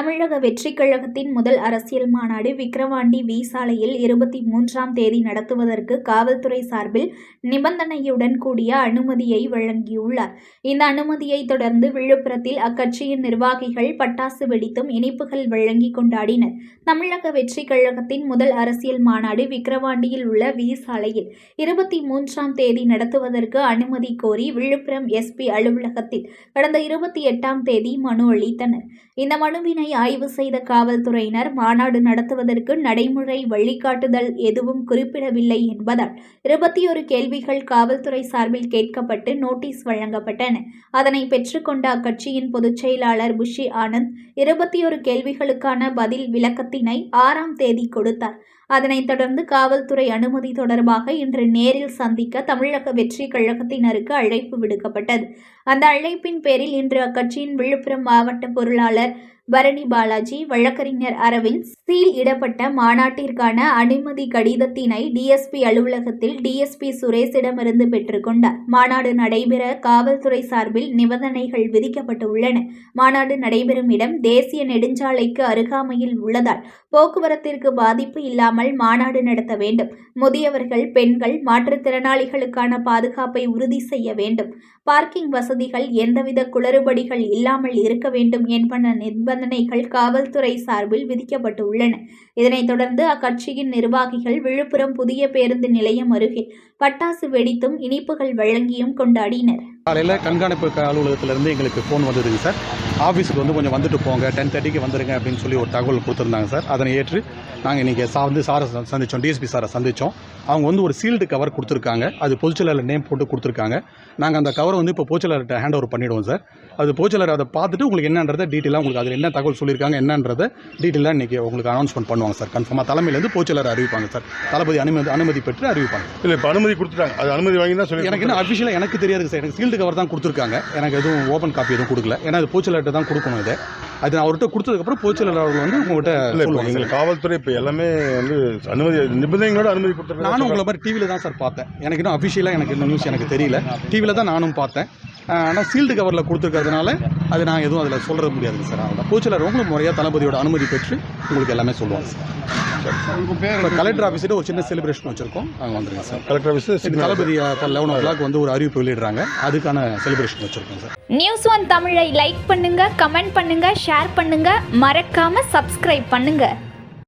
தமிழக வெற்றிக் கழகத்தின் முதல் அரசியல் மாநாடு விக்கிரவாண்டி வி சாலையில் 23ஆம் தேதி நடத்துவதற்கு காவல்துறை சார்பில் நிபந்தனையுடன் கூடிய அனுமதியை வழங்கியுள்ளார். இந்த அனுமதியை தொடர்ந்து விழுப்புரத்தில் அக்கட்சியின் நிர்வாகிகள் பட்டாசு வெடித்தும் இனிப்புகள் வழங்கி கொண்டாடினர். தமிழக வெற்றிக் கழகத்தின் முதல் அரசியல் மாநாடு விக்கிரவாண்டியில் உள்ள வி சாலையில் 23ஆம் தேதி நடத்துவதற்கு அனுமதி கோரி விழுப்புரம் எஸ்பி அலுவலகத்தில் கடந்த 28ஆம் தேதி மனு அளித்தனர். இந்த மனுவினை ஆய்வு செய்த காவல்துறையினர் மாநாடு நடத்துவதற்கு நடைமுறை வழிகாட்டுதல் எதுவும் குறிப்பிடவில்லை என்பதால் 21 கேள்விகள் காவல்துறை சார்பில் கேட்கப்பட்டு நோட்டீஸ் வழங்கப்பட்டன. அதனை பெற்றுக்கொண்ட அக்கட்சியின் பொதுச் செயலாளர் புஷி ஆனந்த் 21 கேள்விகளுக்கான பதில் விளக்கத்தினை 6ஆம் தேதி கொடுத்தார். அதனைத் தொடர்ந்து காவல்துறை அனுமதி தொடர்பாக இன்று நேரில் சந்திக்க தமிழக வெற்றிக் கழகத்தினருக்கு அழைப்பு விடுக்கப்பட்டது. அந்த அழைப்பின் பேரில் இன்று அக்கட்சியின் விழுப்புரம் மாவட்ட பொருளாளர் பரணி பாலாஜி, வழக்கறிஞர் அரவிந்த் சீல் இடப்பட்ட மாநாட்டிற்கான அனுமதி கடிதத்தினை டிஎஸ்பி அலுவலகத்தில் டிஎஸ்பி சுரேஷிடமிருந்து பெற்றுக்கொண்டார். மாநாடு நடைபெற காவல்துறை சார்பில் நிபந்தனைகள் விதிக்கப்பட்டுள்ளன. மாநாடு நடைபெறும் இடம் தேசிய நெடுஞ்சாலைக்கு அருகாமையில் உள்ளதால் போக்குவரத்திற்கு பாதிப்பு இல்லாமல் மாநாடு நடத்த வேண்டும். முதியவர்கள், பெண்கள், மாற்றுத்திறனாளிகளுக்கான பாதுகாப்பை உறுதி செய்ய வேண்டும். பார்க்கிங் வசதிகள் எந்தவித குளறுபடிகள் இல்லாமல் இருக்க வேண்டும் என்பன நிபந்தனைகள் காவல்துறை சார்பில் விதிக்கப்பட்டுள்ளன. இதனைத் தொடர்ந்து அக்கட்சியின் நிர்வாகிகள் விழுப்புரம் புதிய பேருந்து நிலையம் அருகே பட்டாசு வெடித்தும் இனிப்புகள் வழங்கியும் கொண்டாடினர். காலையில் கண்காணிப்பு அலுவலகத்திலிருந்து எங்களுக்கு ஃபோன் வந்ததுங்க சார். ஆஃபீஸுக்கு வந்துட்டு போங்க, 10:30க்கு வந்துடுங்க அப்படின்னு சொல்லி ஒரு தகவல் கொடுத்துருந்தாங்க சார். அதனை ஏற்று நாங்கள் இன்றைக்கி சாரை சந்தித்தோம், டிஎஸ்பி சாரை சந்தித்தோம். அவங்க ஒரு சீல்டு கவர் கொடுத்துருக்காங்க. அது பொதுச்செயலாளர் நேம் போட்டு கொடுத்துருக்காங்க. நாங்கள் அந்த கவரை இப்போ பொதுச்செயலாளர்கிட்ட ஹேண்ட் ஓவர் பண்ணிவிடுவோம் சார். அது பொதுச்செயலாளர் அதை பார்த்துட்டு உங்களுக்கு என்னன்றதை டீட்டெயிலாக உங்களுக்கு அதில் என்ன தகவல் சொல்லியிருக்காங்க என்னன்றதை டீட்டெயிலாக இன்றைக்கி உங்களுக்கு அனௌன்ஸ்மெண்ட் பண்ணுவாங்க சார். கன்ஃபார்மாக தலைமையிலேருந்து பொதுச்செயலாளர் அறிவிப்பாங்க சார். தளபதி அனுமதி பெற்று அறிவிப்பாங்க. இல்லை, இப்போ அனுமதி கொடுத்துட்டாங்க. அது அனுமதி வாங்கி தான் சொல்லி எனக்கு இன்னும் அஃபிஷியலாக எனக்கு தெரியாது சார். எனக்கு சீல்டு கவர் தான் கொடுத்துருக்காங்க. எனக்கு எதுவும் ஓப்பன் காப்பி எதுவும் கொடுக்கல. ஏன்னா அது பொதுச்செயலாளர்கிட்ட தான் கொடுக்கணும். இது அது நான் அவர்கிட்ட கொடுத்ததுக்கப்புறம் பொதுச்செயலாளர் அவர்கள் உங்கள்கிட்ட எங்களுக்கு காவல்துறை இப்போ எல்லாமே அனுமதி நிபந்தனைகளோட அனுமதி கொடுத்துருக்காங்க. நானும் உங்களை மாதிரி டிவியில் தான் சார் பார்த்தேன். எனக்கு இன்னும் அஃபிஷியலாக எனக்கு இந்த நியூஸ் எனக்கு தெரியல. டிவியில் தான் நானும் பார்த்தேன். ஆனால் சீல்டு கவரில் கொடுத்துருக்கிறதுனால அது நான் எதுவும் அதில் சொல்ல முடியாதுங்க சார். அவ்வளோ பொதுச்செயலாளர் உங்களுக்கு முறையாக தளபதியோட அனுமதி பெற்று உங்களுக்கு எல்லாமே சொல்லுவாங்க சார். கலெக்டர் ஆஃபீஸில் ஒரு சின்ன செலிப்ரேஷன் வச்சுருக்கோம். அங்கே வந்துருங்க சார். கலெக்டர் ஆஃபீஸ் தளபதி 11 o'clock ஒரு அறிவிப்பு வெளியிடுறாங்க. அதுக்கான செலிப்ரேஷன் வச்சுருக்கோம் சார். News1 தமிழை லைக் பண்ணுங்க, கமெண்ட் பண்ணுங்க, ஷேர் பண்ணுங்க, மறக்காம சப்ஸ்கிரைப் பண்ணுங்க.